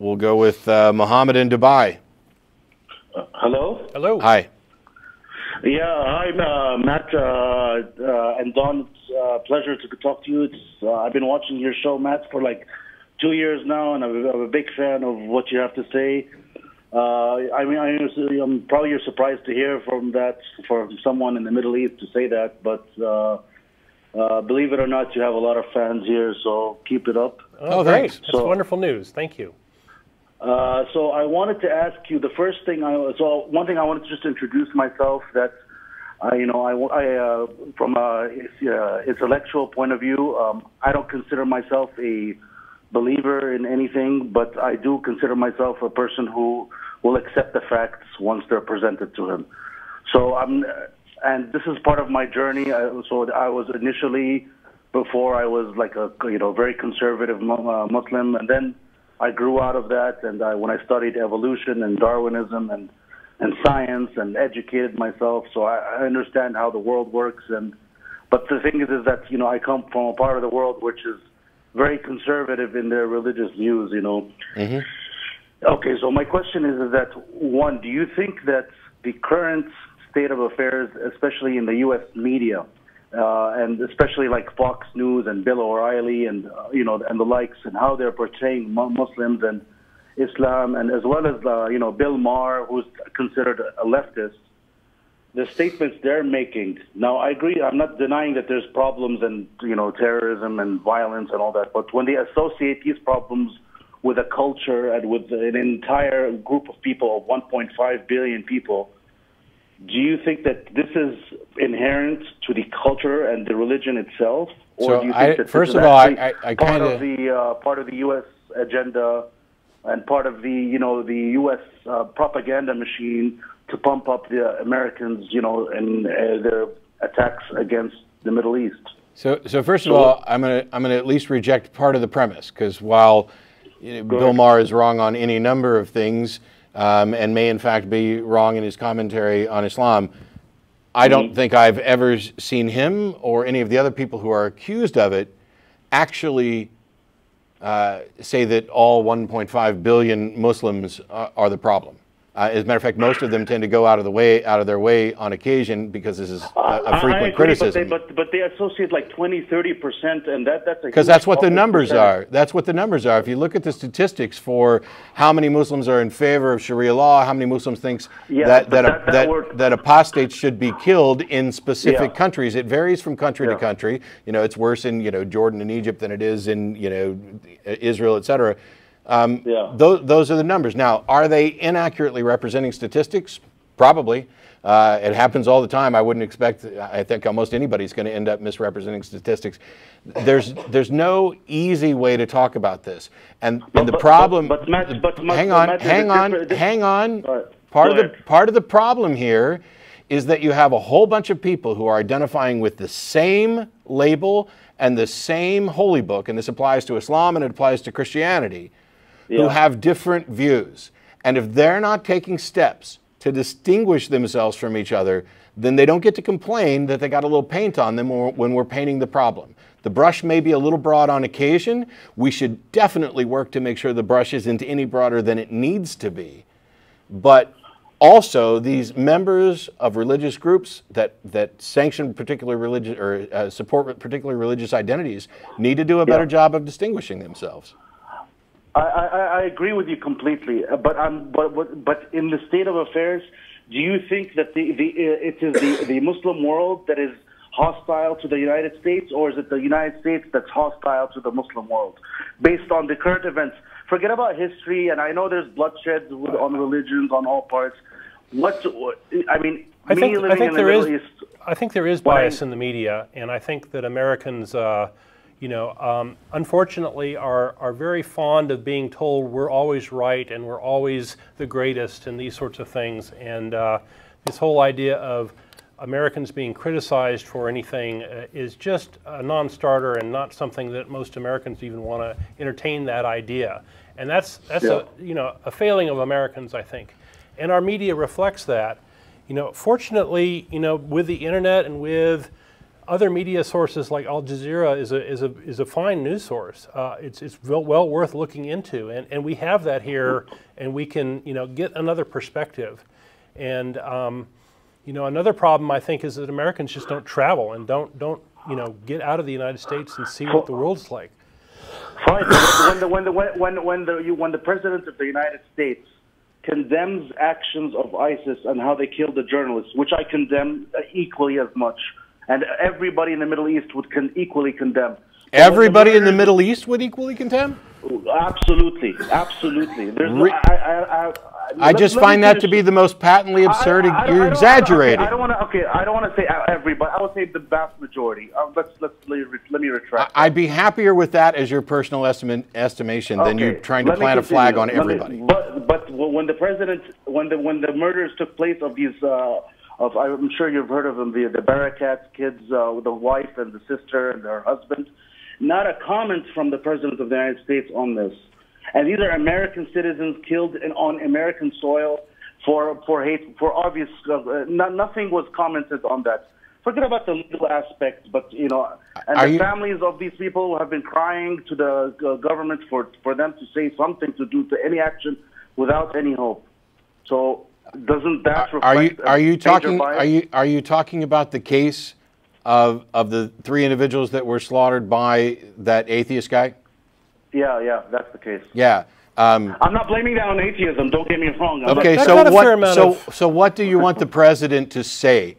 We'll go with Mohammed in Dubai. Hello? Hello. Hi. Yeah, hi, Matt and Don. It's pleasure to talk to you. I've been watching your show, Matt, for like 2 years now, and I'm a big fan of what you have to say. I'm probably you're surprised to hear from someone in the Middle East to say that, but believe it or not, you have a lot of fans here, so keep it up. Oh, great. That's wonderful news. Thank you. So I wanted to ask you the first thing. One thing I wanted to just introduce myself. That from a intellectual point of view, I don't consider myself a believer in anything, but I do consider myself a person who will accept the facts once they're presented to him. So and this is part of my journey. So I was initially, before I was like a very conservative Muslim, and then I grew out of that, and when I studied evolution and Darwinism and science and educated myself, so I understand how the world works. But the thing is that I come from a part of the world which is very conservative in their religious views. Mm-hmm. Okay, so my question is that one, do you think that the current state of affairs, especially in the U.S. media, and especially like Fox News and Bill O'Reilly and and the likes, and how they're portraying Muslims and Islam, and as well as Bill Maher, who's considered a leftist, the statements they're making. Now, I agree. I'm not denying that there's problems and terrorism and violence and all that, but when they associate these problems with a culture and with an entire group of people, of 1.5 billion people, do you think that this is inherent to the culture and the religion itself, or do you think that first this of all, I part of the U.S. agenda and part of the the U.S. Propaganda machine to pump up the Americans, in their attacks against the Middle East? So first of all, I'm gonna at least reject part of the premise, because while Bill Maher is wrong on any number of things, and may in fact be wrong in his commentary on Islam, I don't think I've ever seen him or any of the other people who are accused of it actually say that all 1.5 billion Muslims are the problem. As a matter of fact, most of them tend to go out of their way on occasion, because this is a frequent criticism. But they associate like 20–30%, and that's because that's what the numbers are. That's what the numbers are. If you look at the statistics for how many Muslims are in favor of Sharia law, how many Muslims thinks that apostates should be killed in specific countries, it varies from country to country. It's worse in Jordan and Egypt than it is in Israel, etc. Those are the numbers. Now, are they inaccurately representing statistics? Probably. It happens all the time. I wouldn't expect, I think almost anybody's going to end up misrepresenting statistics. There's no easy way to talk about this. And the problem, hang on. Part of the problem here is that you have a whole bunch of people who are identifying with the same label and the same holy book, and this applies to Islam and it applies to Christianity, who have different views. And if they're not taking steps to distinguish themselves from each other, then they don't get to complain that they got a little paint on them when we're painting the problem. The brush may be a little broad on occasion. We should definitely work to make sure the brush isn't any broader than it needs to be. But also, these members of religious groups that sanction particular religious or support particular religious identities need to do a better job of distinguishing themselves. I agree with you completely, but in the state of affairs, do you think that it is the Muslim world that is hostile to the United States, or is it the United States that's hostile to the Muslim world, based on the current events? Forget about history, and I know there's bloodshed on religions on all parts. I think there is bias in the media, and I think that Americans, unfortunately, are very fond of being told we're always right and we're always the greatest and these sorts of things. And this whole idea of Americans being criticized for anything is just a non-starter and not something that most Americans even want to entertain that idea. And that's a failing of Americans, I think. And our media reflects that. Fortunately, with the internet and with other media sources like Al Jazeera is a fine news source. It's well worth looking into, and we have that here, and we can get another perspective. And another problem I think is that Americans just don't travel and don't get out of the United States and see what the world's like. Fine. When the president of the United States condemns actions of ISIS and how they killed the journalists, which I condemn equally as much, and everybody in the Middle East would equally condemn. Everybody in the Middle East would equally condemn? Absolutely, absolutely. I just find that to be the most patently absurd. You're exaggerating. I don't want to say everybody. I would say the vast majority. Let me retract. I'd be happier with that as your personal estimation than you trying to plant a flag on everybody. But when the president, when the murders took place of these, I'm sure you've heard of them, the Barakat kids, the wife and the sister and her husband. Not a comment from the president of the United States on this. And these are American citizens killed on American soil for hate, for obvious. Nothing was commented on that. Forget about the legal aspect, but and the families of these people have been crying to the government for them to say something, to do any action without any hope. So doesn't that reflect? Are you talking about the case of the 3 individuals that were slaughtered by that atheist guy? Yeah, that's the case. Yeah. I'm not blaming that on atheism. Don't get me wrong. Okay, so what do you want the president to say?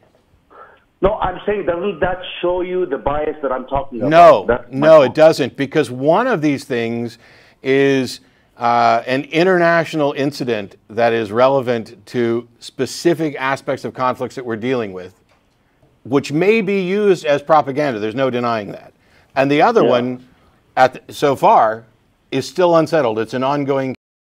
No, I'm saying, doesn't that show you the bias that I'm talking about? No, it doesn't, because one of these things is an international incident that is relevant to specific aspects of conflicts that we're dealing with, which may be used as propaganda. There's no denying that. And the other one, so far, is still unsettled. It's an ongoing